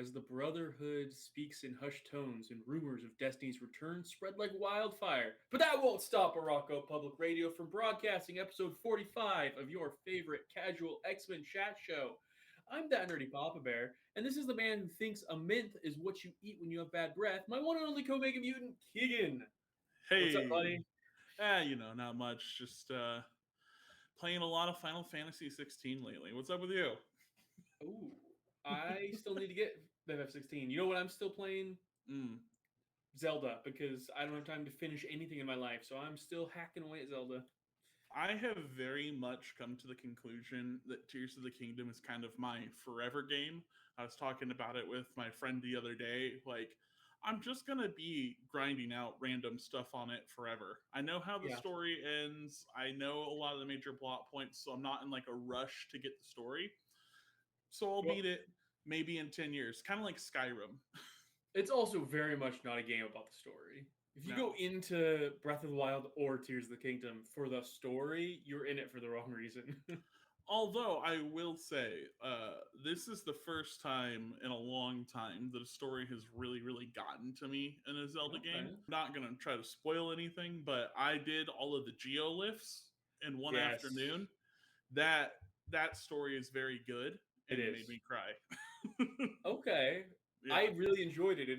as the Brotherhood speaks in hushed tones and rumors of Destiny's return spread like wildfire. But that won't stop Arakko Public Radio from broadcasting episode 45 of your favorite casual X-Men chat show. I'm that nerdy Papa Bear, and this is the man who thinks a mint is what you eat when you have bad breath, my one and only co-mega mutant, Keegan. What's up, Hey, buddy? not much. Just playing a lot of Final Fantasy 16 lately. What's up with you? Ooh, I still need to get FF16. You know what I'm still playing? Mm. Zelda, because I don't have time to finish anything in my life, so I'm still hacking away at Zelda. I have very much come to the conclusion that Tears of the Kingdom is kind of my forever game. I was talking about it with my friend the other day. Like, I'm just gonna be grinding out random stuff on it forever. I know how the Yeah. story ends. I know a lot of the major plot points, so I'm not in like a rush to get the story. So I'll Well, beat it maybe in 10 years, kind of like Skyrim. it's also very much not a game about the story. If you go No. into Breath of the Wild or Tears of the Kingdom for the story, you're in it for the wrong reason. Although I will say, this is the first time in a long time that a story has really gotten to me in a Zelda game. Okay. Not gonna try to spoil anything, but I did all of the geolifts in one Yes, afternoon. That that story is very good it and is. made me cry. Okay. I Yeah, really enjoyed it. It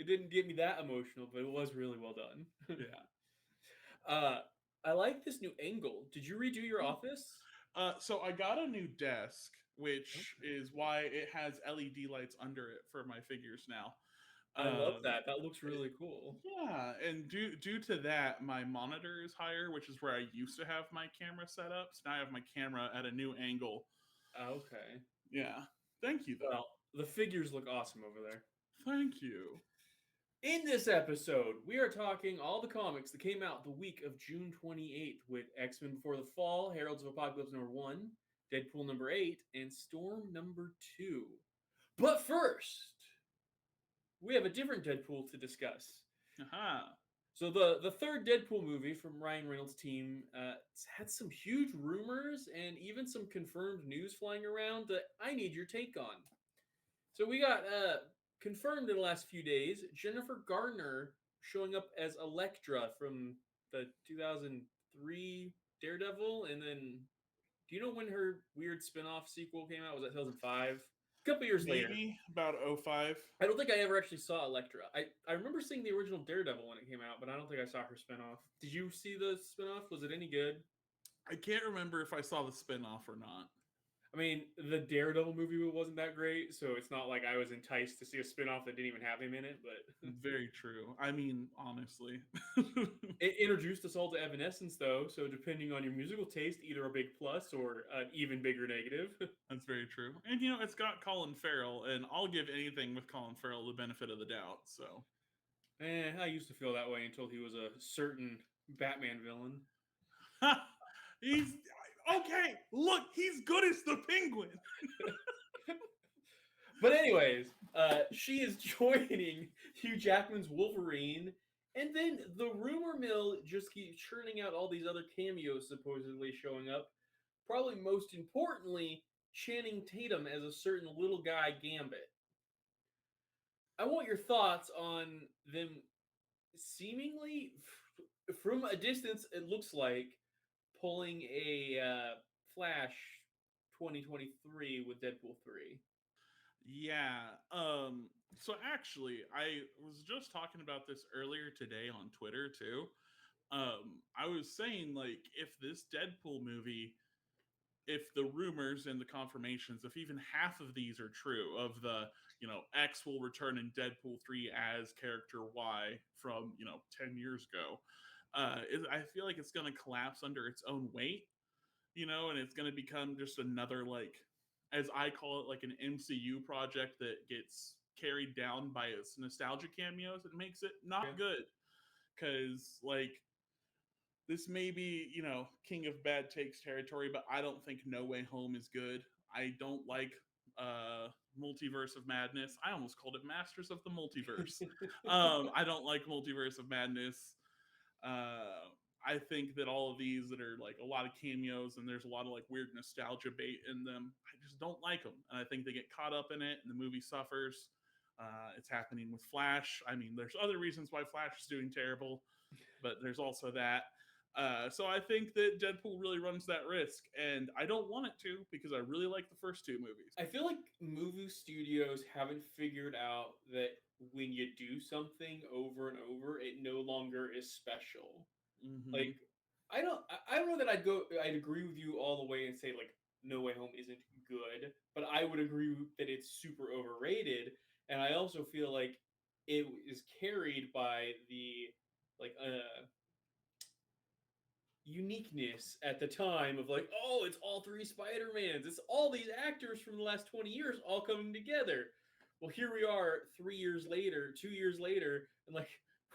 didn't get me that emotional, but it was really well done. yeah. uh, I like this new angle. Did you redo your office? So I got a new desk, which Okay. is why it has LED lights under it for my figures now. I love Um, that. That looks really cool. Yeah, and due to that, my monitor is higher, which is where I used to have my camera set up. So now I have my camera at a new angle. Okay. Yeah. Thank you, though. Well, the figures look awesome over there. Thank you. In this episode, we are talking all the comics that came out the week of June 28th with X-Men Before the Fall, Heralds of Apocalypse number 1, Deadpool number 8, and Storm number 2. But first, we have a different Deadpool to discuss. Aha. So the third Deadpool movie from Ryan Reynolds' team had some huge rumors and even some confirmed news flying around that I need your take on. So we got confirmed in the last few days Jennifer Garner showing up as Elektra from the 2003 Daredevil, and then do you know when her weird spin-off sequel came out? Was that 2005? A couple years later. Maybe about '05. I don't think I ever actually saw Elektra. I remember seeing the original Daredevil when it came out, but I don't think I saw her spinoff. Did you see the spinoff? Was it any good? I can't remember if I saw the spinoff or not. I mean, the Daredevil movie wasn't that great, so it's not like I was enticed to see a spinoff that didn't even have him in it, but Very true. I mean, honestly. it introduced us all to Evanescence, though, so depending on your musical taste, either a big plus or an even bigger negative. That's very true. And, it's got Colin Farrell, and I'll give anything with Colin Farrell the benefit of the doubt, so. I used to feel that way until he was a certain Batman villain. He's okay. Look, he's good as the Penguin. But anyways, she is joining Hugh Jackman's Wolverine, and then the rumor mill just keeps churning out all these other cameos supposedly showing up. Probably most importantly, Channing Tatum as a certain little guy Gambit. I want your thoughts on them seemingly, from a distance, it looks like pulling a Flash 2023 with Deadpool 3. Yeah. So actually, I was just talking about this earlier today on Twitter too. I was saying, like, if this Deadpool movie, if the rumors and the confirmations, if even half of these are true, of the, X will return in Deadpool 3 as character Y from, 10 years ago, I feel like it's going to collapse under its own weight, and it's going to become just another, like, as I call it, like an MCU project that gets carried down by its nostalgia cameos. It makes it Yeah. not good. Because, like, this may be, King of Bad Takes territory, but I don't think No Way Home is good. I don't like Multiverse of Madness. I almost called it Masters of the Multiverse. I don't like Multiverse of Madness. I think that all of these that are like a lot of cameos and there's a lot of like weird nostalgia bait in them, I just don't like them. And I think they get caught up in it and the movie suffers. It's happening with Flash. I mean, there's other reasons why Flash is doing terrible, but there's also that. So I think that Deadpool really runs that risk, and I don't want it to because I really like the first two movies. I feel like movie studios haven't figured out that when you do something over and over, it no longer is special. Mm-hmm. Like, I don't know that I'd agree with you all the way and say like No Way Home isn't good, but I would agree that it's super overrated, and I also feel like it is carried by the like uniqueness at the time of like, oh, it's all three Spider-Mans. It's all these actors from the last 20 years all coming together. Well, here we are 3 years later, 2 years later, and like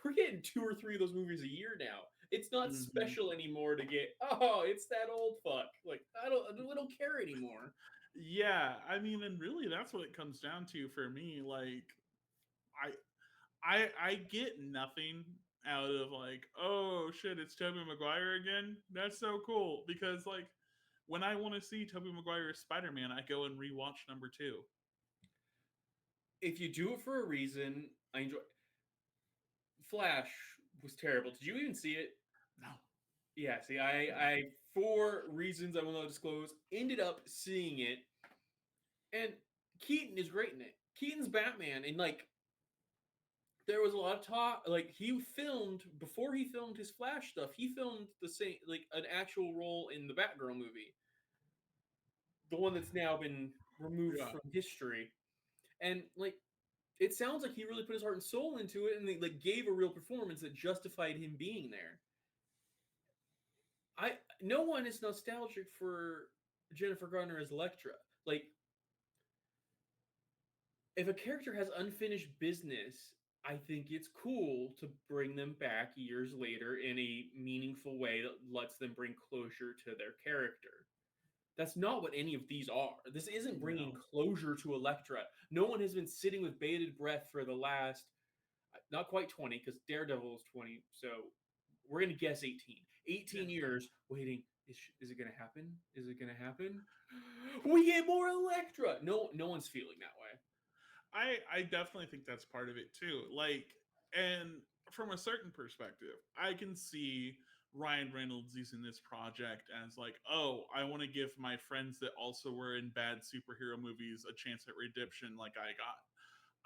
we're getting two or three of those movies a year now. It's not Mm-hmm. special anymore to get, oh, it's that old fuck. Like I don't care anymore. Yeah, I mean, and really, that's what it comes down to for me. Like, I get nothing out of like, oh shit, it's Tobey Maguire again. That's so cool because like when I want to see Tobey Maguire's Spider-Man, I go and rewatch number two. If you do it for a reason, I enjoy. Flash was terrible. Did you even see it? No, Yeah, see, no. I for reasons I will not disclose, ended up seeing it, and Keaton is great in it. Keaton's Batman, and like there was a lot of talk. Like he filmed before he filmed his Flash stuff. He filmed the same like an actual role in the Batgirl movie, the one that's now been removed Yeah. from history, and like it sounds like he really put his heart and soul into it, and they like gave a real performance that justified him being there. I No one is nostalgic for Jennifer Garner as Elektra. Like if a character has unfinished business, I think it's cool to bring them back years later in a meaningful way that lets them bring closure to their character. That's not what any of these are. This isn't bringing No. closure to Elektra. No one has been sitting with bated breath for the last, not quite 20, because Daredevil is 20, so we're going to guess 18. Yeah. 18 years waiting. Is it going to happen? Is it going to happen? We get more Elektra. No, no one's feeling that way. I definitely think that's part of it too. Like, and from a certain perspective, I can see Ryan Reynolds using this project as like, oh, I want to give my friends that also were in bad superhero movies a chance at redemption, like I got.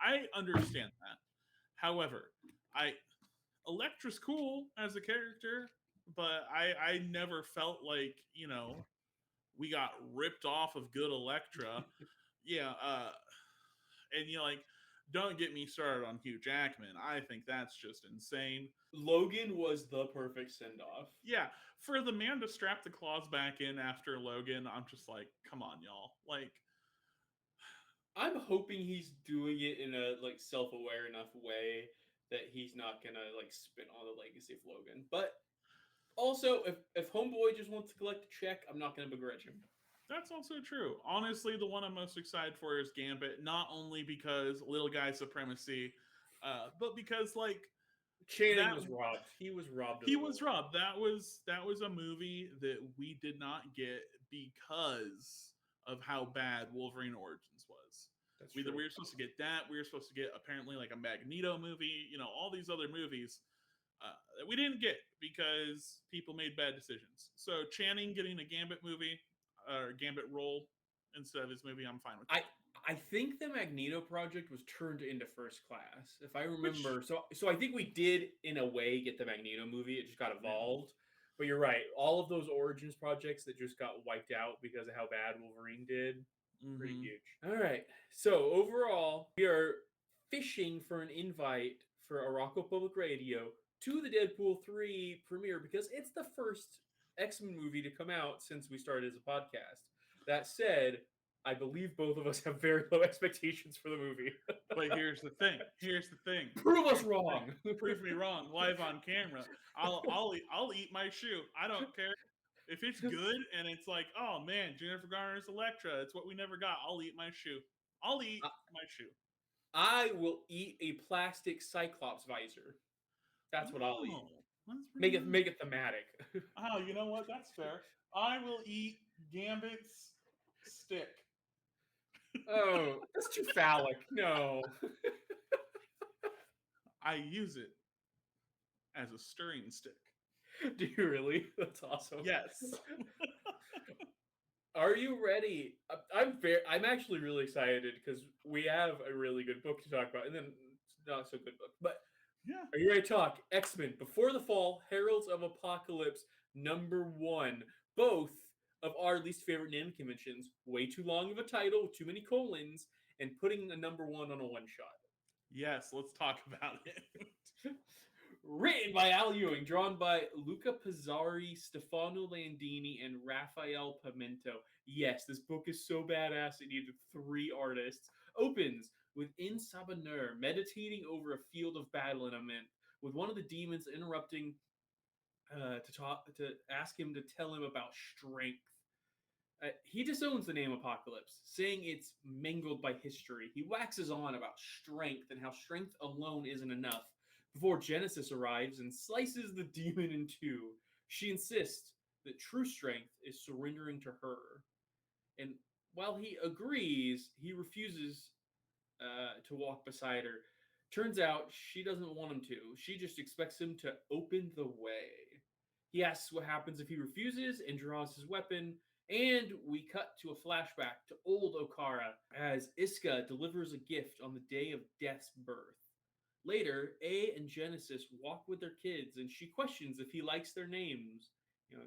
I understand that. However, I Elektra's cool as a character, but I never felt like we got ripped off of good Elektra. Yeah, and like, don't get me started on Hugh Jackman. I think that's just insane. Logan was the perfect send off. Yeah, for the man to strap the claws back in after Logan, I'm just like, come on, y'all. Like, I'm hoping he's doing it in a like self-aware enough way that he's not gonna like spit on the legacy of Logan. But also, if Homeboy just wants to collect a check, I'm not gonna begrudge him. that's also true. Honestly, the one I'm most excited for is Gambit, not only because little guy supremacy, but because like Channing that was robbed. He was robbed of he the was role. robbed. That was a movie that we did not get because of how bad Wolverine Origins was. That's We true. were supposed to get that. We were supposed to get apparently like a Magneto movie. All these other movies that we didn't get because people made bad decisions. So Channing getting a Gambit movie or Gambit role instead of his movie, I'm fine with I that. I think the Magneto project was turned into First Class, if I Which remember. So I think we did in a way get the Magneto movie. It just got yeah. evolved. But you're right. All of those Origins projects that just got wiped out because of how bad Wolverine did, pretty Mm-hmm. huge. All right. So overall, we are fishing for an invite for Arakko Public Radio to the Deadpool 3 premiere because it's the first X-Men movie to come out since we started as a podcast. That said, I believe both of us have very low expectations for the movie. But here's the thing. Here's the thing. Prove us Here's the thing. wrong. Prove me wrong live on camera. I'll eat my shoe. I don't care if it's good and it's like, oh man, Jennifer Garner's Elektra. It's what we never got. I'll eat my shoe. I'll eat my shoe. I will eat a plastic Cyclops visor. That's what I'll eat. Oh. That's pretty Make it good. make it thematic. Oh, you know what? That's fair. I will eat Gambit's stick. Oh, that's too phallic. No. I use it as a stirring stick. Do you really? That's awesome. Yes. Are you ready? I'm actually really excited because we have a really good book to talk about, and then not so good book. But Yeah. are you ready to talk X-Men Before the Fall, Heralds of Apocalypse #1? Both of our least favorite name conventions. Way too long of a title, too many colons, and putting a #1 on a one shot. Yes, let's talk about it. Written by Al Ewing, drawn by Luca Pizzari, Stefano Landini, and Raphael Pimento. Yes, this book is so badass it needed 3 artists. Opens with In Sabanur meditating over a field of battle in a mint, with one of the demons interrupting to ask him to tell him about strength. He disowns the name Apocalypse, saying it's mangled by history. He waxes on about strength and how strength alone isn't enough before Genesis arrives and slices the demon in two. She insists that true strength is surrendering to her. And while he agrees, he refuses to walk beside her. Turns out she doesn't want him to. She just expects him to open the way. He asks what happens if he refuses and draws his weapon. And we cut to a flashback to old Okara as Iska delivers a gift on the day of Death's birth. Later, A and Genesis walk with their kids, and she questions if he likes their names. You know,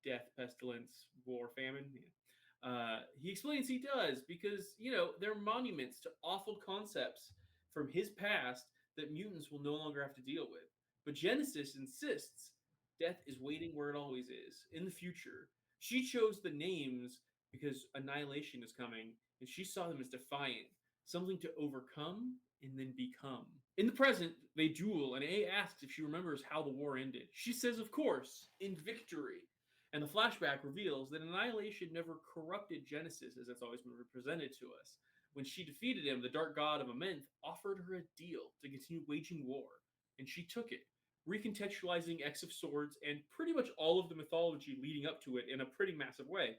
death, pestilence, war, famine. Yeah. He explains he does because, they're monuments to awful concepts from his past that mutants will no longer have to deal with. But Genesis insists death is waiting where it always is, in the future. She chose the names because annihilation is coming, and she saw them as defiant, something to overcome and then become. In the present, they duel, and A asks if she remembers how the war ended. She says, of course, in victory. And the flashback reveals that Annihilation never corrupted Genesis as it's always been represented to us. When she defeated him, the Dark God of Amenth offered her a deal to continue waging war, and she took it, recontextualizing X of Swords and pretty much all of the mythology leading up to it in a pretty massive way.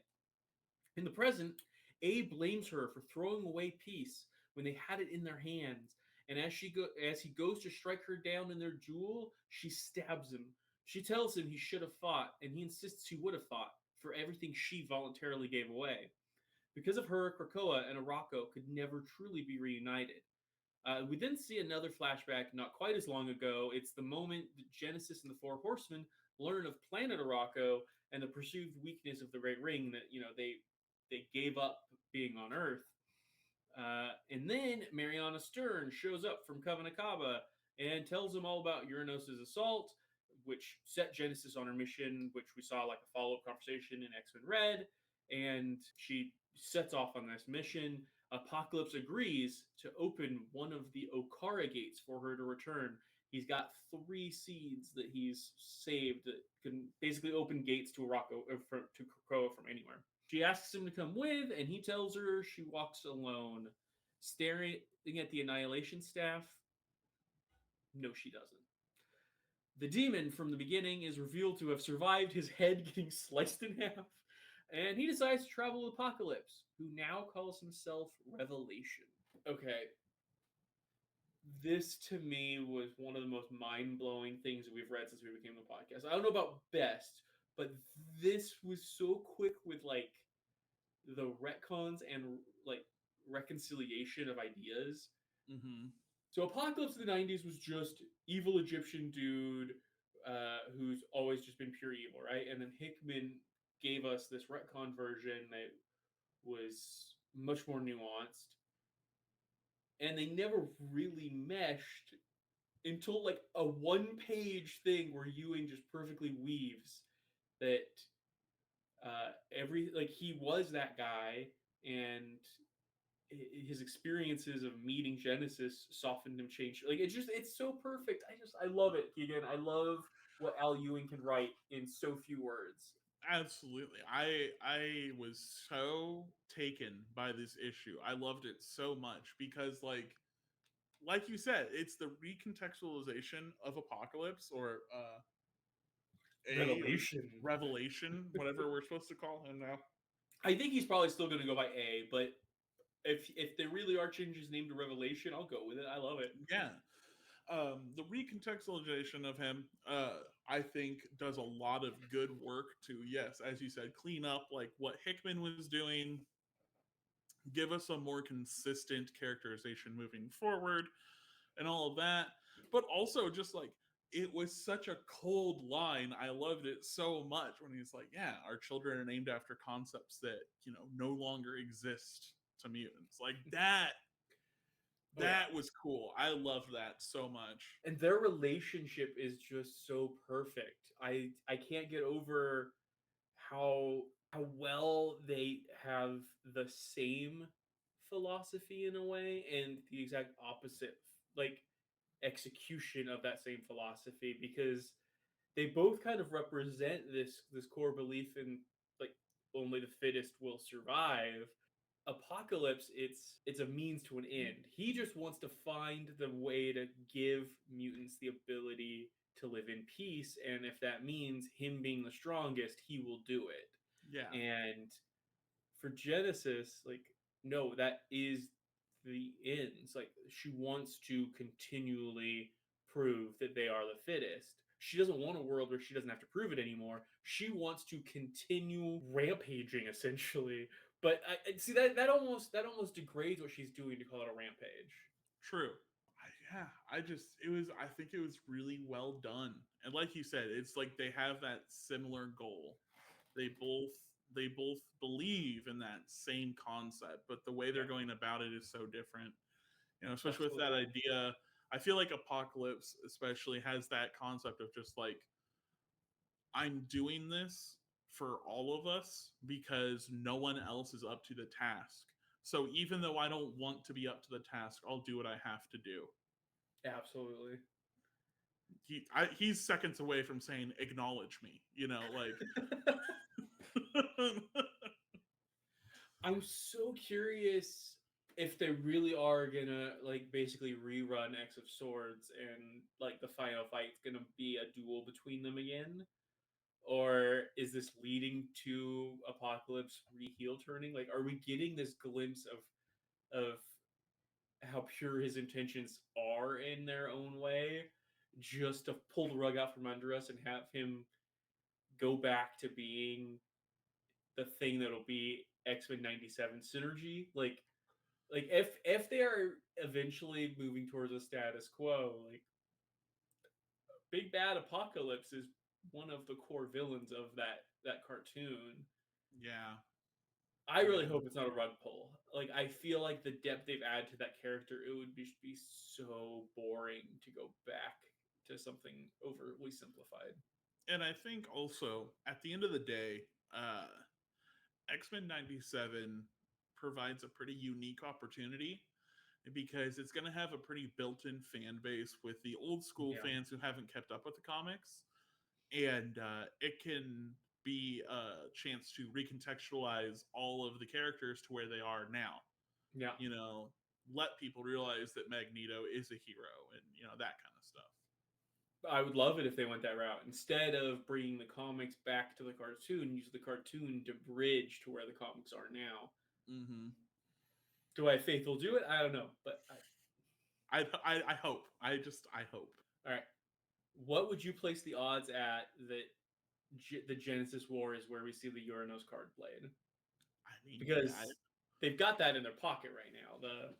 In the present, A blames her for throwing away peace when they had it in their hands, and as he goes to strike her down in their duel, she stabs him. She tells him he should have fought, and he insists he would have fought for everything she voluntarily gave away. Because of her, Krakoa and Arakko could never truly be reunited. We then see another flashback not quite as long ago. It's the moment that Genesis and the Four Horsemen learn of Planet Arakko and the perceived weakness of the Great Ring that they gave up being on Earth. And then Mariana Stern shows up from Kavanakaba and tells them all about Uranos' assault, which set Genesis on her mission, which we saw like a follow-up conversation in X-Men Red. And she sets off on this mission. Apocalypse agrees to open one of the Okara gates for her to return. He's got 3 seeds that he's saved that can basically open gates to to Krakoa from anywhere. She asks him to come with, and he tells her she walks alone. Staring at the Annihilation staff, no, she doesn't. The demon from the beginning is revealed to have survived his head getting sliced in half, and he decides to travel with Apocalypse, who now calls himself Revelation. Okay, this to me was one of the most mind-blowing things that we've read since we became the podcast. I don't know about best, but this was so quick with like the retcons and like reconciliation of ideas. Mm-hmm. So Apocalypse in the 90s was just evil Egyptian dude who's always just been pure evil, right? And then Hickman gave us this retcon version that was much more nuanced. And they never really meshed until like a 1-page thing where Ewing just perfectly weaves that he was that guy, and his experiences of meeting Genesis softened him, changed. Like it's so perfect. I love it, Keegan. I love what Al Ewing can write in so few words. Absolutely. I was so taken by this issue. I loved it so much because like you said, it's the recontextualization of Apocalypse or A or Revelation. Revelation, whatever we're supposed to call him now. I think he's probably still going to go by A, but if they really are changing his name to Revelation, I'll go with it. I love it. Yeah. The recontextualization of him, I think, does a lot of good work to, yes, as you said, clean up like what Hickman was doing, give us a more consistent characterization moving forward, and all of that. But also, just like, it was such a cold line. I loved it so much when he's like, yeah, our children are named after concepts that, no longer exist to mutants. Like that. Oh, yeah. That was cool. I love that so much. And their relationship is just so perfect. I can't get over how well they have the same philosophy in a way and the exact opposite like execution of that same philosophy, because they both kind of represent this core belief in like only the fittest will survive. Apocalypse, it's a means to an end. He just wants to find the way to give mutants the ability to live in peace, and if that means him being the strongest, he will do it. Yeah. And for Genesis, like, no, that is the ends. Like, she wants to continually prove that they are the fittest. She doesn't want a world where she doesn't have to prove it anymore. She wants to continue rampaging, essentially. But I see that almost degrades what she's doing to call it a rampage. True. I think it was really well done. And like you said, it's like they have that similar goal. They both believe in that same concept, but the way they're going about it is so different. Especially with that idea. I feel like Apocalypse especially has that concept of just like, I'm doing this for all of us because no one else is up to the task. So even though I don't want to be up to the task, I'll do what I have to do. Absolutely. He's seconds away from saying, acknowledge me, like. I'm so curious if they really are gonna like basically rerun X of Swords and like the final fight's gonna be a duel between them again, or is this leading to Apocalypse re-heel turning? Like, are we getting this glimpse of how pure his intentions are in their own way, just to pull the rug out from under us and have him go back to being the thing that'll be X-Men 97 synergy? Like if they are eventually moving towards a status quo, like Big Bad Apocalypse is one of the core villains of that cartoon. Yeah. I really hope it's not a rug pull. Like, I feel like the depth they've added to that character, it would be so boring to go back to something overly simplified. And I think also at the end of the day, X-Men 97 provides a pretty unique opportunity because it's going to have a pretty built-in fan base with the old school fans who haven't kept up with the comics, and it can be a chance to recontextualize all of the characters to where they are now. Yeah. Let people realize that Magneto is a hero and that kind of stuff. I would love it if they went that route. Instead of bringing the comics back to the cartoon, use the cartoon to bridge to where the comics are now. Mm-hmm. Do I have faith they'll do it? I don't know, but I hope. I hope. All right. What would you place the odds at that the Genesis War is where we see the Uranos card played? I mean, because they've got that in their pocket right now. The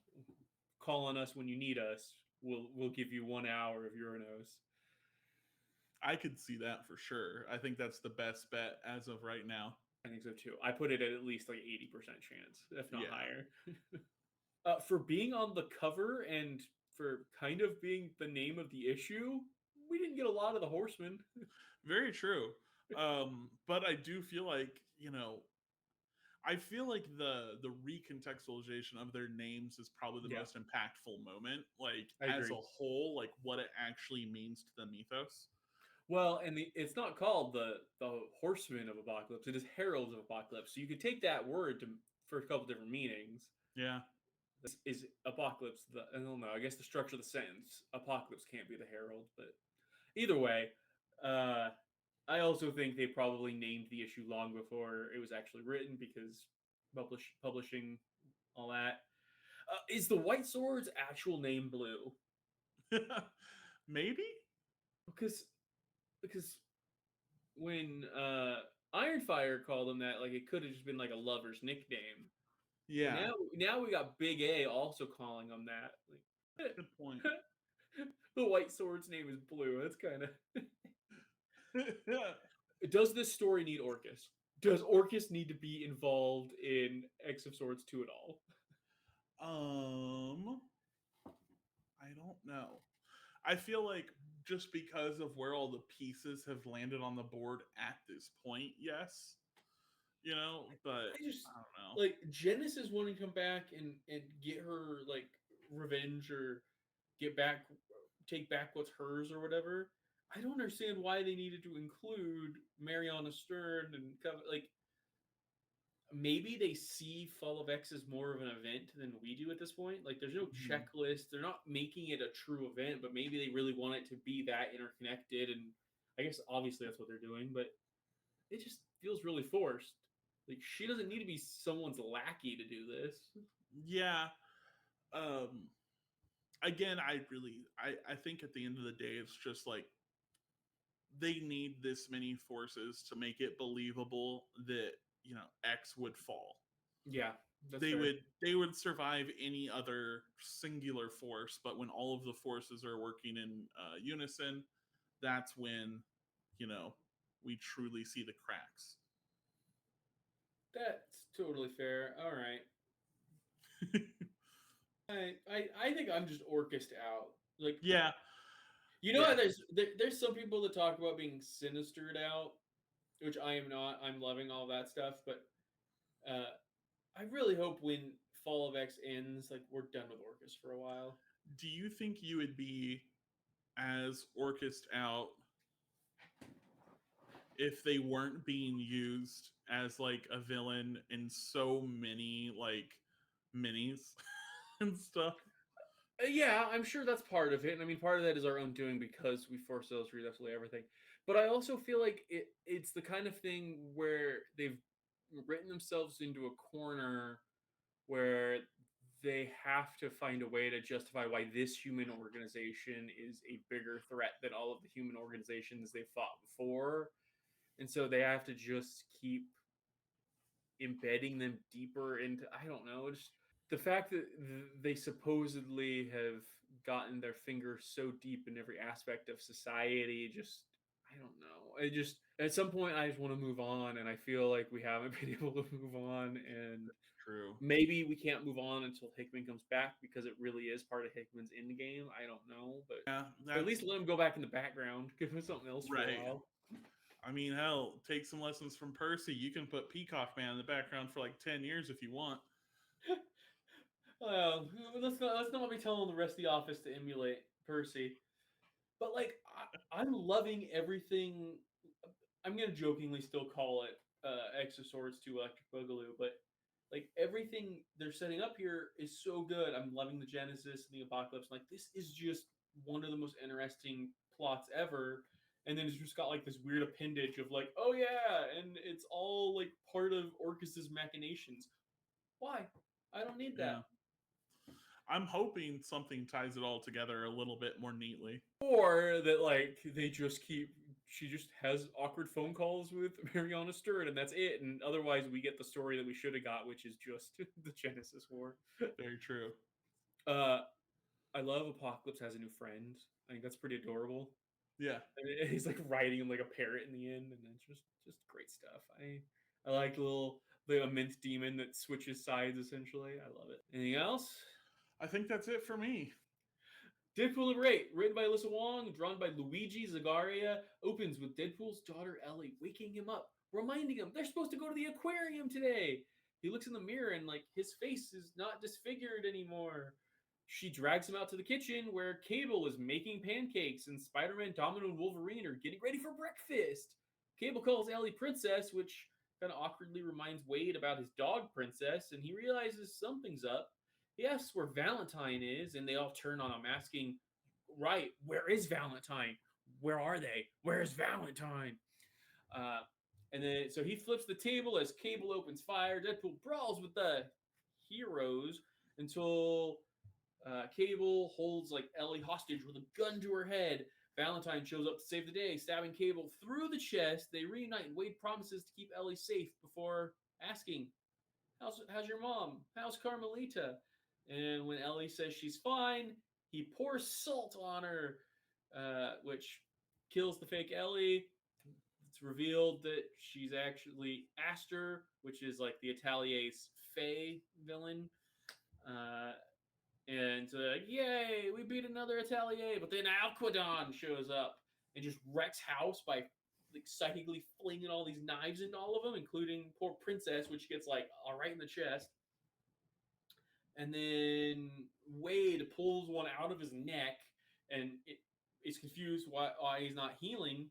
call on us when you need us. We'll give you 1 hour of Uranos. I could see that for sure. I think that's the best bet as of right now. I think so too. I put it at least like 80% chance, if not higher. For being on the cover and for kind of being the name of the issue, we didn't get a lot of the Horsemen. Very true. But I do feel like, I feel like the recontextualization of their names is probably the most impactful moment. Like, as a whole, like what it actually means to the mythos. Well, and it's not called the Horsemen of Apocalypse. It is Heralds of Apocalypse. So you could take that word for a couple different meanings. Yeah. Is Apocalypse I don't know. I guess the structure of the sentence, Apocalypse can't be the Herald, but either way, I also think they probably named the issue long before it was actually written because publishing all that. Is the White Sword's actual name Blue? Maybe? Because because when Ironfire called him that, like it could have just been like a lover's nickname. But Yeah. now we got Big A also calling him that. Like, Good point. the White Sword's name is Blue. That's kind of. Does this story need Orcus? Does Orcus need to be involved in X of Swords 2 at all? I don't know. I feel like just because of where all the pieces have landed on the board at this point, yes. But I I don't know. like Genesis wanting to come back and get her like revenge or take back what's hers or whatever. I don't understand why they needed to include Mariana Stern and like maybe they see Fall of X as more of an event than we do at this point. Like there's no checklist. They're not making it a true event, but maybe they really want it to be that interconnected. And I guess obviously that's what they're doing, but it just feels really forced. Like she doesn't need to be someone's lackey to do this. Yeah. Again, I think at the end of the day, it's just like they need this many forces to make it believable that X would fall. Yeah, they would survive any other singular force, but when all of the forces are working in unison, that's when we truly see the cracks. That's totally fair. All right. I think I'm just Orcused out. Like yeah, how there's some people that talk about being sinistered out, which I am not. I'm loving all that stuff, but I really hope when Fall of X ends, like we're done with Orcus for a while. Do you think you would be as Orcused out if they weren't being used as like a villain in so many like minis and stuff? Yeah, I'm sure that's part of it. And I mean, part of that is our own doing because we force those to read absolutely everything. But I also feel like it's the kind of thing where they've written themselves into a corner where they have to find a way to justify why this human organization is a bigger threat than all of the human organizations they've fought before. And so they have to just keep embedding them deeper into, I don't know, just the fact that they supposedly have gotten their fingers so deep in every aspect of society, just I don't know. I just at some point I just want to move on, and I feel like we haven't been able to move on, and true. Maybe we can't move on until Hickman comes back because it really is part of Hickman's end game. I don't know, but yeah, at least let him go back in the background, give him something else for a while. I mean, hell, take some lessons from Percy. You can put Peacock Man in the background for like 10 years if you want. Well, let's not be telling the rest of the office to emulate Percy. But like, I'm loving everything. I'm gonna jokingly still call it X of Swords 2 Electric Boogaloo, but like everything they're setting up here is so good. I'm loving the Genesis and the Apocalypse. Like this is just one of the most interesting plots ever. And then it's just got like this weird appendage of like, oh yeah, and it's all like part of Orcus's machinations. Why? I don't need that. Yeah. I'm hoping something ties it all together a little bit more neatly. Or that like she just has awkward phone calls with Mariana Stern and that's it. And otherwise we get the story that we should have got, which is just the Genesis War. Very true. I love Apocalypse has a new friend. I think that's pretty adorable. Yeah. And he's like riding him like a parrot in the end, and it's just great stuff. I like the immense demon that switches sides essentially. I love it. Anything else? I think that's it for me. Deadpool number 8, written by Alyssa Wong, drawn by Luigi Zagari, opens with Deadpool's daughter Ellie waking him up, reminding him they're supposed to go to the aquarium today. He looks in the mirror and like his face is not disfigured anymore. She drags him out to the kitchen where Cable is making pancakes and Spider-Man, Domino, and Wolverine are getting ready for breakfast. Cable calls Ellie Princess, which kind of awkwardly reminds Wade about his dog Princess, and he realizes something's up. He asks where Valentine is, and they all turn on him asking, right, where is Valentine? Where are they? Where's Valentine? Uh, and then so he flips the table as Cable opens fire. Deadpool brawls with the heroes until Cable holds like Ellie hostage with a gun to her head. Valentine shows up to save the day, stabbing Cable through the chest. They reunite, and Wade promises to keep Ellie safe before asking, how's your mom? How's Carmelita?" And when Ellie says she's fine, he pours salt on her, which kills the fake Ellie. It's revealed that she's actually Aster, which is like the Atalier's Fae villain. Uh, and yay, we beat another Atelier. But then Alquadon shows up and just wrecks house by like psychically flinging all these knives into all of them, including poor Princess, which gets like right in the chest. And then Wade pulls one out of his neck and is confused why he's not healing.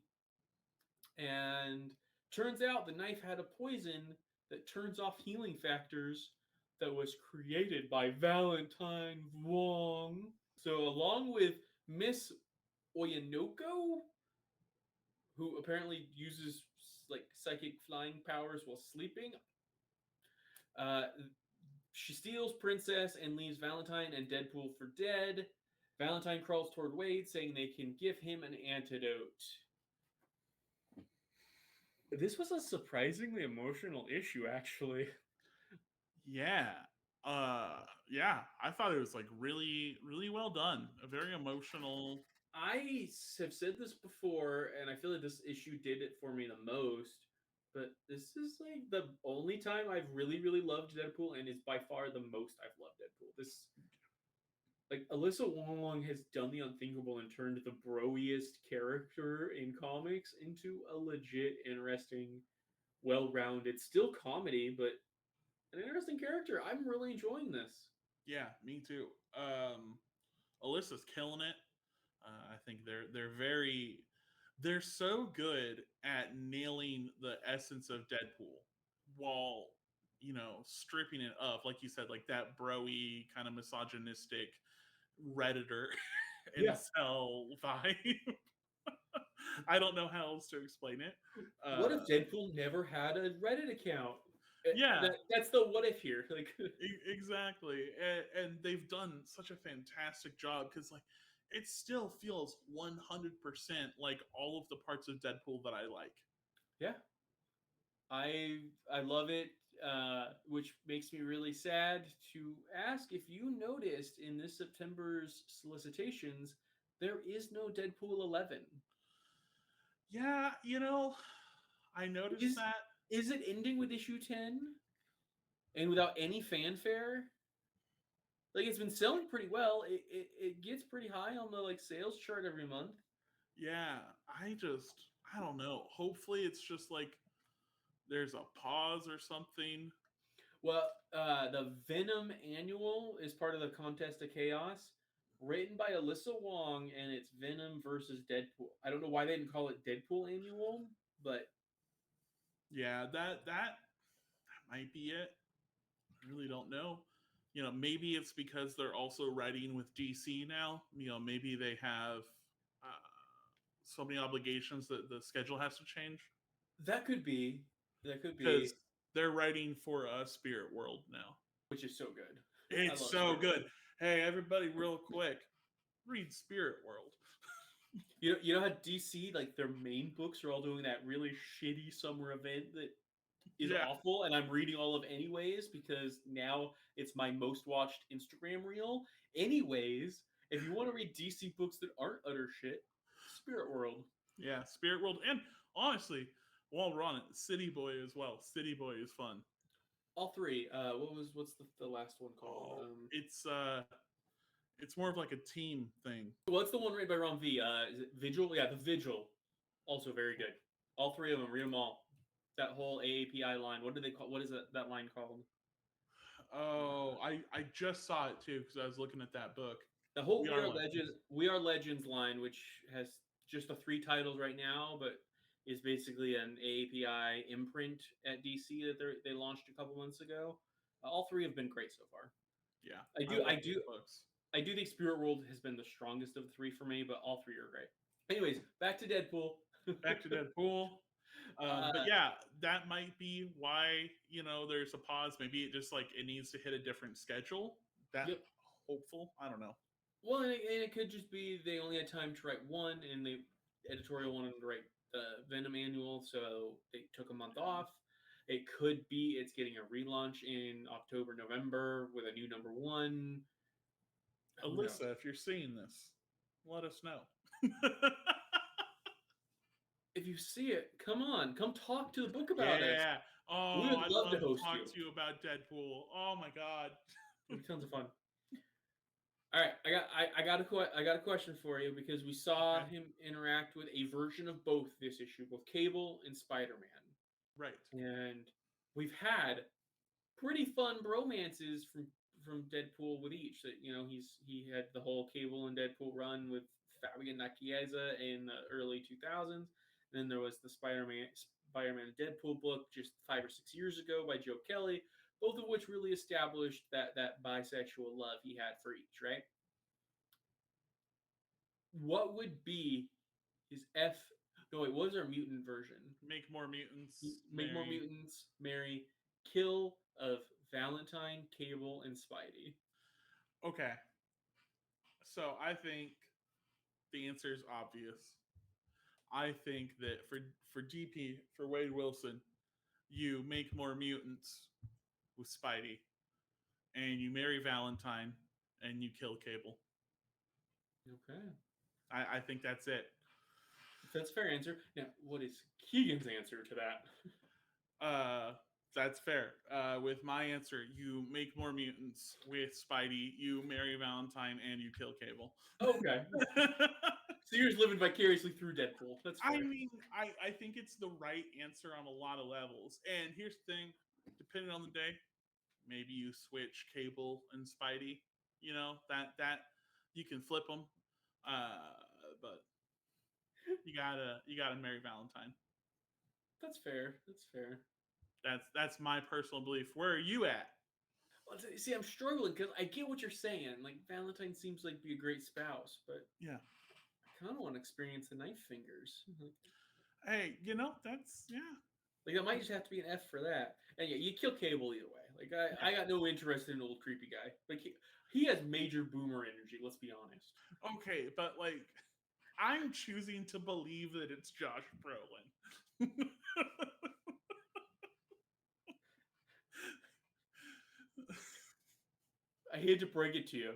And turns out the knife had a poison that turns off healing factors that was created by Valentine Wong. So along with Miss Oyanoko, who apparently uses like psychic flying powers while sleeping, she steals Princess and leaves Valentine and Deadpool for dead. Valentine crawls toward Wade, saying they can give him an antidote. This was a surprisingly emotional issue, actually. Yeah. Yeah, I thought it was like really, really well done. A very emotional. I have said this before, and I feel like this issue did it for me the most. But this is like the only time I've really, really loved Deadpool, and is by far the most I've loved Deadpool. This, like, Alyssa Wong has done the unthinkable and turned the broiest character in comics into a legit, interesting, well-rounded, still comedy, but an interesting character. I'm really enjoying this. Yeah, me too. Alyssa's killing it. I think they're so good at nailing the essence of Deadpool while, stripping it of, like you said, like that broy kind of misogynistic Redditor incel vibe. I don't know how else to explain it. What if Deadpool never had a Reddit account? Yeah, That's the what if here. Like, exactly. And they've done such a fantastic job because, like, it still feels 100% like all of the parts of Deadpool that I like. yeah, I love it. Which makes me really sad to ask if you noticed in this September's solicitations, there is no Deadpool 11. Yeah, I noticed that. Is it ending with issue 10? And without any fanfare? Like, it's been selling pretty well. It gets pretty high on the like sales chart every month. Yeah, I don't know. Hopefully it's just like there's a pause or something. Well, the Venom Annual is part of the Contest of Chaos, written by Alyssa Wong, and it's Venom versus Deadpool. I don't know why they didn't call it Deadpool Annual, but yeah, that might be it. I really don't know. Maybe it's because they're also writing with DC now. Maybe they have so many obligations that the schedule has to change. that could be. That could be. Because they're writing for Spirit World now. Which is so good. It's so good. Hey, everybody, real quick, read Spirit World. You know how DC, like, their main books are all doing that really shitty summer event that is awful, and I'm reading all of anyways because now it's my most watched Instagram reel. Anyways, if you want to read DC books that aren't utter shit, Spirit World. Yeah, Spirit World. And honestly, while we're on it, City Boy as well. City Boy is fun. All three. What's the last one called? It's more of like a team thing. What's the one written by Ron V? Is it Vigil? Yeah, the Vigil. Also very good. All three of them. Read them all. That whole AAPI line. What do they call? What is that line called? Oh, I just saw it too because I was looking at that book. The whole We Are Legends line, which has just the 3 titles right now, but is basically an AAPI imprint at DC that they launched a couple months ago. All 3 have been great so far. Yeah, I do think Spirit World has been the strongest of the 3 for me, but all 3 are great. Anyways, back to Deadpool. But yeah, that might be why there's a pause. Maybe it just like it needs to hit a different schedule. That Yep. hopeful. I don't know. Well, and it could just be they only had time to write one, and the editorial wanted them to write the Venom annual, so they took a month off. It could be it's getting a relaunch in October, November with a new number one. Who knows? Alyssa, if you're seeing this, let us know. If you see it, come on, come talk to the book about us. Yeah. We Oh, would I'd love to love to host talk you. to you about Deadpool. Oh my god. It'd be tons of fun. All right, I got a question for you because we saw Okay. him interact with a version of both this issue, both Cable and Spider-Man, Right. and we've had pretty fun bromances from Deadpool with each. That he had the whole Cable and Deadpool run with Fabian Nicieza in the early 2000s. Then there was the Spider-Man and Deadpool book just 5 or 6 years ago by Joe Kelly, both of which really established that bisexual love he had for each, right? What would be his F? No, wait, what was our mutant version? Make more mutants. Make more mutants. Marry, kill of Valentine, Cable, and Spidey. Okay. So I think the answer is obvious. I think that for DP, for Wade Wilson, you make more mutants with Spidey, and you marry Valentine, and you kill Cable. Okay. I think that's it. That's a fair answer. Now, what is Keegan's answer to that? That's fair. With my answer, you make more mutants with Spidey, you marry Valentine, and you kill Cable. Okay. So you're just living vicariously through Deadpool. That's fair. I mean, I think it's the right answer on a lot of levels. And here's the thing, depending on the day, maybe you switch Cable and Spidey. That you can flip them. But you gotta marry Valentine. That's fair. That's fair. That's my personal belief. Where are you at? Well, see, I'm struggling because I get what you're saying. Like Valentine seems like be a great spouse, but Yeah. I kind of want to experience the knife fingers. Hey, that's Like that might just have to be an F for that. And yeah, you kill Cable either way. Like I got no interest in an old creepy guy. Like he has major boomer energy. Let's be honest. Okay, but like I'm choosing to believe that it's Josh Brolin. I hate to break it to you.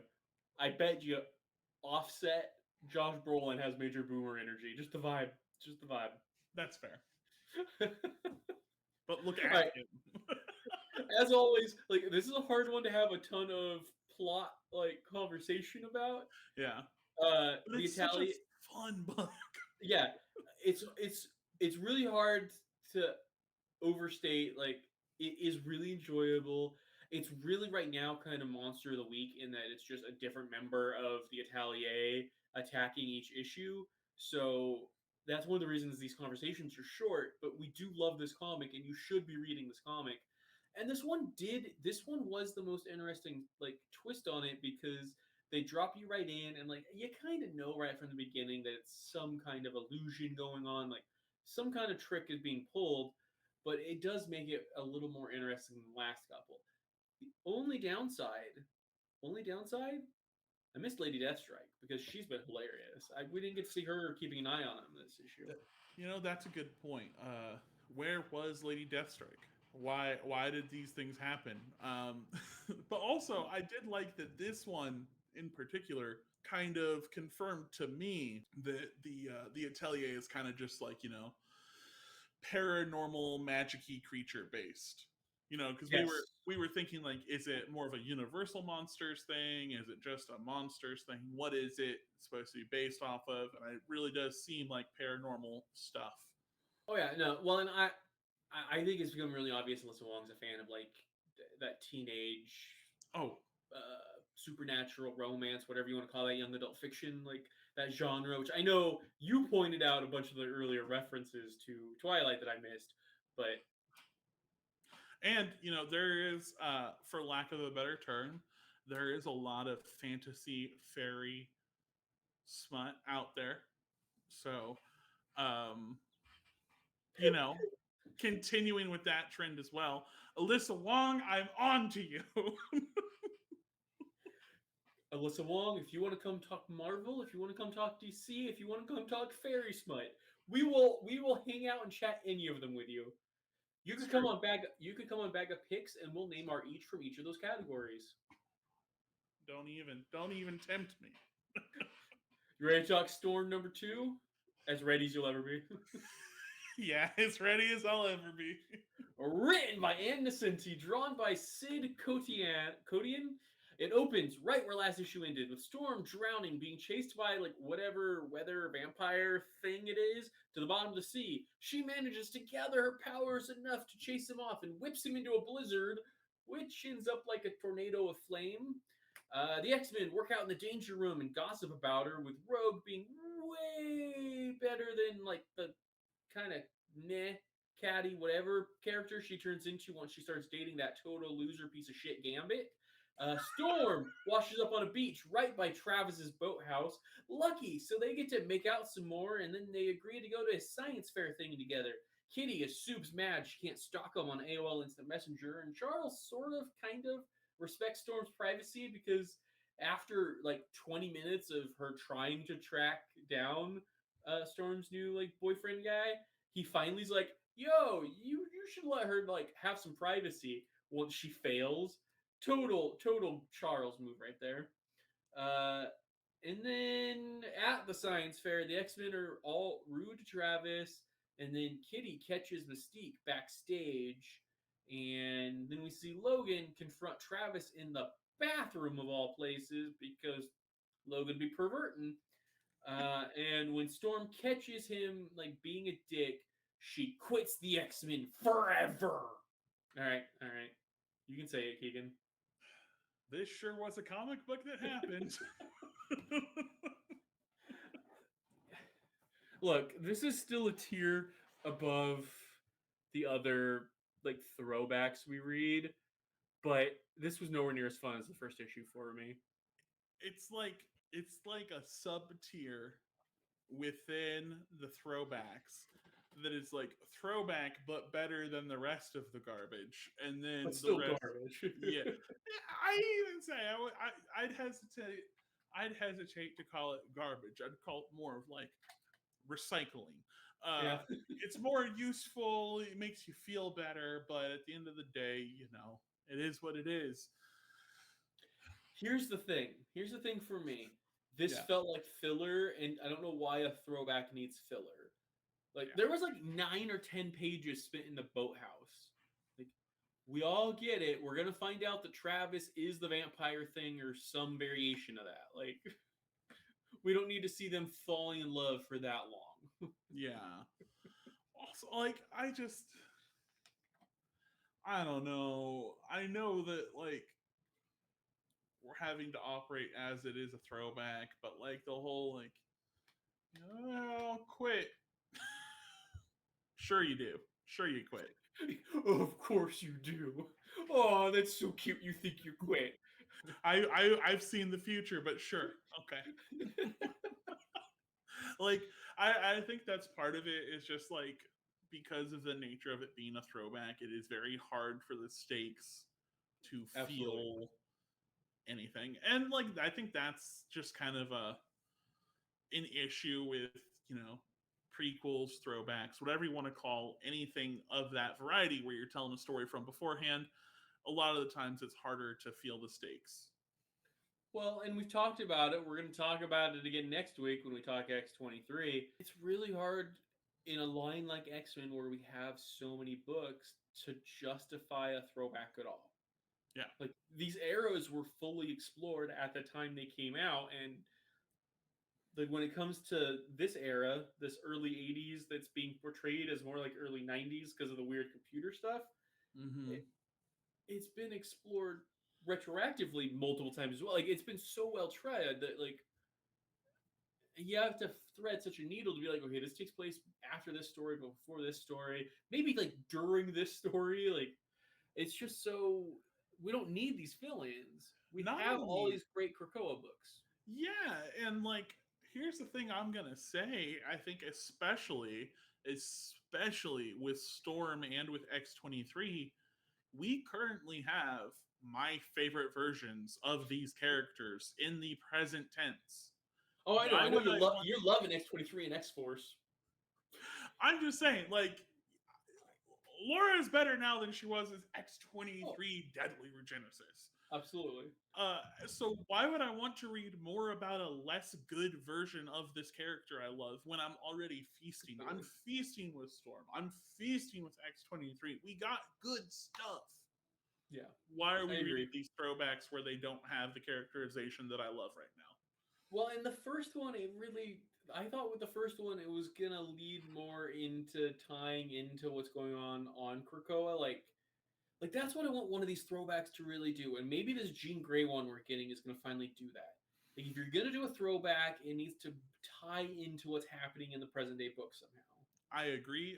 I bet you Offset Josh Brolin has major boomer energy. Just the vibe. Just the vibe. That's fair. But look at right. him. As always, like this is a hard one to have a ton of plot conversation about. Yeah. But The it's Italian such a fun book. Yeah. It's really hard to overstate. Like it is really enjoyable. It's really right now kind of monster of the week in that it's just a different member of the Atelier attacking each issue. So that's one of the reasons these conversations are short, but we do love this comic and you should be reading this comic. And this one was the most interesting twist on it because they drop you right in and you kind of know right from the beginning that it's some kind of illusion going on, like some kind of trick is being pulled, but it does make it a little more interesting than the last couple. The only downside, I missed Lady Deathstrike because she's been hilarious. We didn't get to see her keeping an eye on him this issue. That's a good point. Where was Lady Deathstrike? Why did these things happen? But also, I did like that this one in particular kind of confirmed to me that the Atelier is kind of just like paranormal magic-y creature based. Because Yes. we were thinking like, is it more of a Universal Monsters thing? Is it just a Monsters thing? What is it supposed to be based off of? And it really does seem like paranormal stuff. Oh yeah, no. Well, and I think it's become really obvious Alyssa Wong's a fan of that teenage supernatural romance, whatever you want to call that, young adult fiction, like that genre, which I know you pointed out a bunch of the earlier references to Twilight that I missed, but and there is for lack of a better term, there is a lot of fantasy fairy smut out there. So you know, continuing with that trend as well. Alyssa Wong, I'm on to you. Alyssa Wong, if you want to come talk Marvel, if you want to come talk DC, if you want to come talk Fairy Smite, we will hang out and chat any of them with you. You It's could come true. on bag you could come on Bag of Picks and we'll name our each from each of those categories. Don't even tempt me. You ready to talk Storm number 2? As ready as you'll ever be. Yeah, as ready as I'll ever be. Written by Ann Nocenti, drawn by Sid Kotian. It opens right where last issue ended, with Storm drowning, being chased by like whatever weather vampire thing it is to the bottom of the sea. She manages to gather her powers enough to chase him off and whips him into a blizzard, which ends up like a tornado of flame. The X-Men work out in the danger room and gossip about her, with Rogue being way better than like the kind of meh catty whatever character she turns into once she starts dating that total loser piece of shit Gambit. Storm washes up on a beach right by Travis's boathouse. Lucky, so they get to make out some more, and then they agree to go to a science fair thing together. Kitty is Soup's mad she can't stalk him on AOL Instant Messenger, and Charles sort of, kind of respects Storm's privacy because after like 20 minutes of her trying to track down Storm's new like boyfriend guy, he finally's like, "Yo, you should let her like have some privacy." Once she fails, total Charles move right there. Uh, and then at the science fair, the X-Men are all rude to Travis, and then Kitty catches Mystique backstage, and then we see Logan confront Travis in the bathroom of all places because Logan be perverting. And when Storm catches him like being a dick, she quits the X-Men forever. All right. You can say it, Keegan. This sure was a comic book that happened. Look, this is still a tier above the other like throwbacks we read, but this was nowhere near as fun as the first issue for me. It's like a sub tier within the throwbacks that is like throwback but better than the rest of the garbage, and then But the still rest. garbage. Yeah, I even say I'd hesitate to call it garbage. I'd call it more of like recycling. Yeah. It's more useful. It makes you feel better, but at the end of the day, it is what it is. Here's the thing for me. This Yeah, felt like filler, and I don't know why a throwback needs filler. Like yeah. there was like 9 or 10 pages spent in the boathouse. Like we all get it. We're gonna find out that Travis is the vampire thing or some variation of that. Like we don't need to see them falling in love for that long. Yeah. Also, like, I don't know. I know that, like, we're having to operate as it is a throwback, but, like, the whole, like, oh, quit. Sure you do. Sure you quit. Of course you do. Oh, that's so cute. You think you quit. I've seen the future, but sure. Okay. Like, I think that's part of it is just, like, because of the nature of it being a throwback, it is very hard for the stakes to Absolutely. feel anything. And like I think that's just kind of an issue with, you know, prequels, throwbacks, whatever you want to call anything of that variety where you're telling a story from beforehand. A lot of the times it's harder to feel the stakes. Well, and we've talked about it. We're going to talk about it again next week when we talk X-23. It's really hard in a line like X-Men where we have so many books to justify a throwback at all. Yeah. Like these eras were fully explored at the time they came out, and like when it comes to this era, this early 80s that's being portrayed as more like early 90s because of the weird computer stuff, Mm-hmm. it, it's been explored retroactively multiple times as well. Like it's been so well tread that like you have to thread such a needle to be like, okay, this takes place after this story, but before this story, maybe like during this story. Like it's just so we don't need these fill-ins. We Not have all only, these great Krakoa books. yeah, and like here's the thing I'm gonna say. I think especially especially with Storm and with X-23, we currently have my favorite versions of these characters in the present tense. Oh, I know. Why I know would I want? you're loving X-23 and X-Force. I'm just saying, like, Laura is better now than she was as X-23 Deadly Regenesis. Absolutely. So why would I want to read more about a less good version of this character I love when I'm already feasting? I'm feasting with Storm. I'm feasting with X-23. We got good stuff. Yeah. Why are we I agree. reading these throwbacks where they don't have the characterization that I love right now? Well, in the first one, I thought with the first one, it was going to lead more into tying into what's going on Krakoa. Like that's what I want one of these throwbacks to really do. And maybe this Jean Grey one we're getting is going to finally do that. Like if you're going to do a throwback, it needs to tie into what's happening in the present day book somehow. I agree.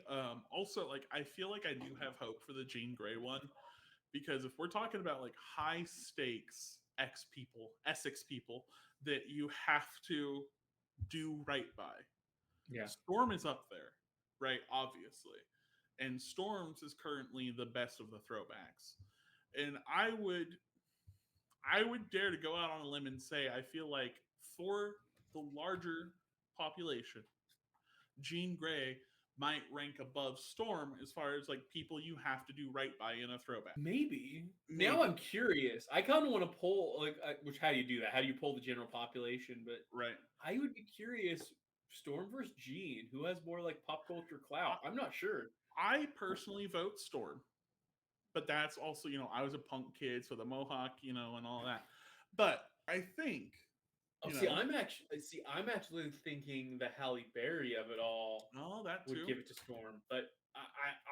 Also, like I feel like I do have hope for the Jean Grey one, because if we're talking about like high stakes Essex people that you have to do right by, Yeah. Storm is up there, right? Obviously. And Storms is currently the best of the throwbacks. And I would dare to go out on a limb and say I feel like for the larger population, Jean Grey might rank above Storm as far as like people you have to do right by in a throwback. Maybe. Now I'm curious. I kind of want to poll which how do you do that? How do you poll the general population? But right. I would be curious. Storm versus Jean, who has more like pop culture clout? I'm not sure. I personally vote Storm, but that's also, I was a punk kid, so the mohawk, and all that. But I think, I'm actually thinking the Halle Berry of it all. Oh, that too. Would give it to Storm, but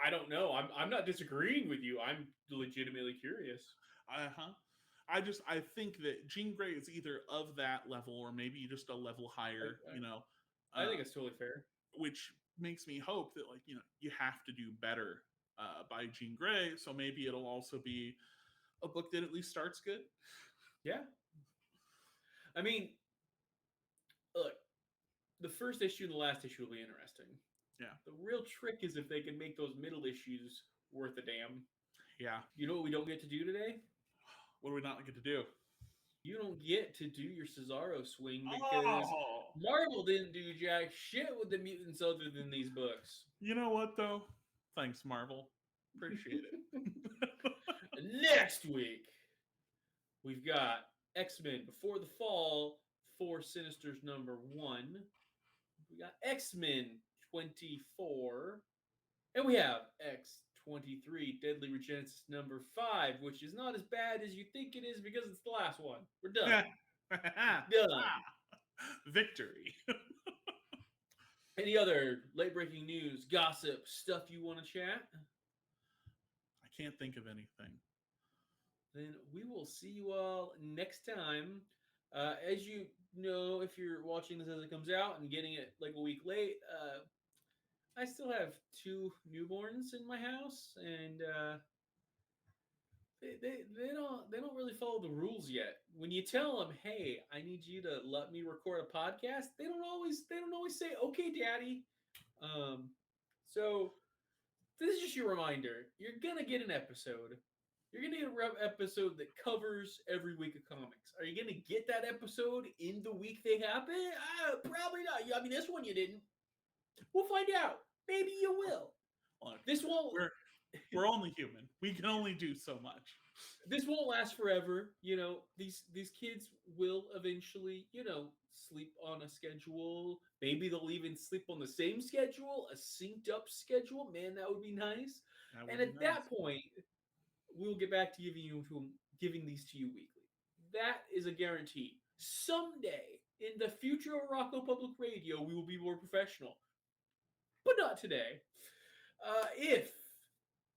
I don't know. I'm not disagreeing with you. I'm legitimately curious. I think that Jean Grey is either of that level or maybe just a level higher. I think it's totally fair. Which makes me hope that you have to do better by Jean Grey. So maybe it'll also be a book that at least starts good. Yeah. I mean, look, the first issue and the last issue will be interesting. Yeah. The real trick is if they can make those middle issues worth a damn. Yeah. You know what we don't get to do today? What do we not get to do? You don't get to do your Cesaro swing because Marvel didn't do jack shit with the mutants other than these books. You know what, though? Thanks, Marvel. Appreciate it. Next week, we've got X-Men Before the Fall, 4 Sinisters #1. We got X-Men 24. And we have X-23 Deadly Regenesis #5, which is not as bad as you think it is because it's the last one. We're done. Done. Victory. Any other late-breaking news, gossip, stuff you want to chat? I can't think of anything. Then we will see you all next time. As you know, if you're watching this as it comes out and getting it like a week late, I still have 2 newborns in my house, and they don't really follow the rules yet. When you tell them, "Hey, I need you to let me record a podcast," they don't always say, "Okay, Daddy." So this is just your reminder. You're gonna get an episode. You're gonna get an episode that covers every week of comics. Are you gonna get that episode in the week they happen? Probably not. I mean, this one you didn't. We'll find out. Maybe you will. Look, this won't. We're only human. We can only do so much. This won't last forever. These kids will eventually, sleep on a schedule. Maybe they'll even sleep on the same schedule, a synced up schedule. Man, that would be nice. And at that point, we'll get back to giving these to you weekly. That is a guarantee. Someday, in the future of Arakko Public Radio, we will be more professional. But not today. If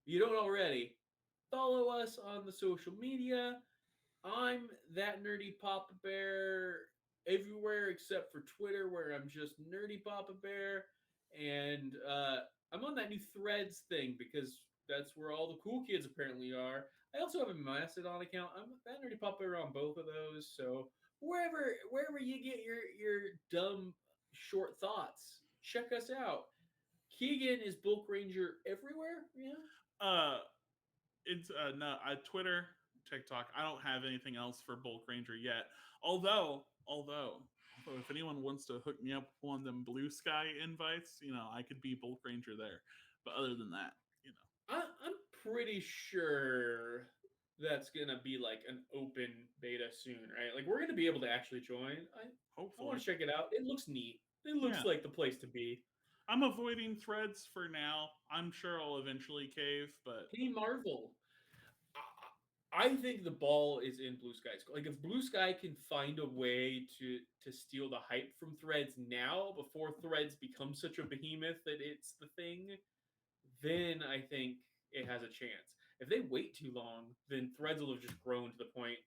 you don't already, follow us on the social media. I'm that Nerdy Papa Bear everywhere except for Twitter, where I'm just Nerdy Papa Bear. And I'm on that new Threads thing because that's where all the cool kids apparently are. I also have a Mastodon account. I'm that Nerdy Papa Bear on both of those. So wherever you get your dumb short thoughts, check us out. Keegan is Bulk Ranger everywhere. Yeah. Uh, it's no, Twitter, TikTok. I don't have anything else for Bulk Ranger yet. Although, if anyone wants to hook me up with one of them Blue Sky invites, I could be Bulk Ranger there. But other than that, I'm pretty sure that's gonna be like an open beta soon, right? Like we're gonna be able to actually join. I want hopefully, to check it out. It looks neat. It looks yeah. like the place to be. I'm avoiding threads for now. I'm sure I'll eventually cave, but Hey Marvel, I think the ball is in Blue Sky's. Like if Blue Sky can find a way to steal the hype from Threads now before Threads becomes such a behemoth that it's the thing, then I think it has a chance. If they wait too long, then Threads will have just grown to the point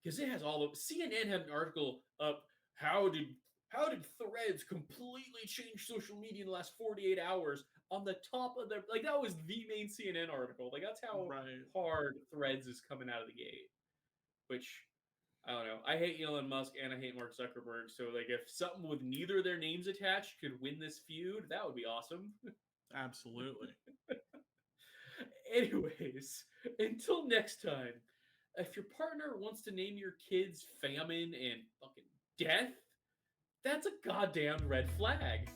because it has all of CNN had an article up how did Threads completely change social media in the last 48 hours on the top of their like that was the main CNN article. Like that's how right. hard Threads is coming out of the gate. Which I don't know. I hate Elon Musk and I hate Mark Zuckerberg. So like if something with neither of their names attached could win this feud, that would be awesome. Absolutely. Anyways, until next time, if your partner wants to name your kids Famine and fucking Death, that's a goddamn red flag.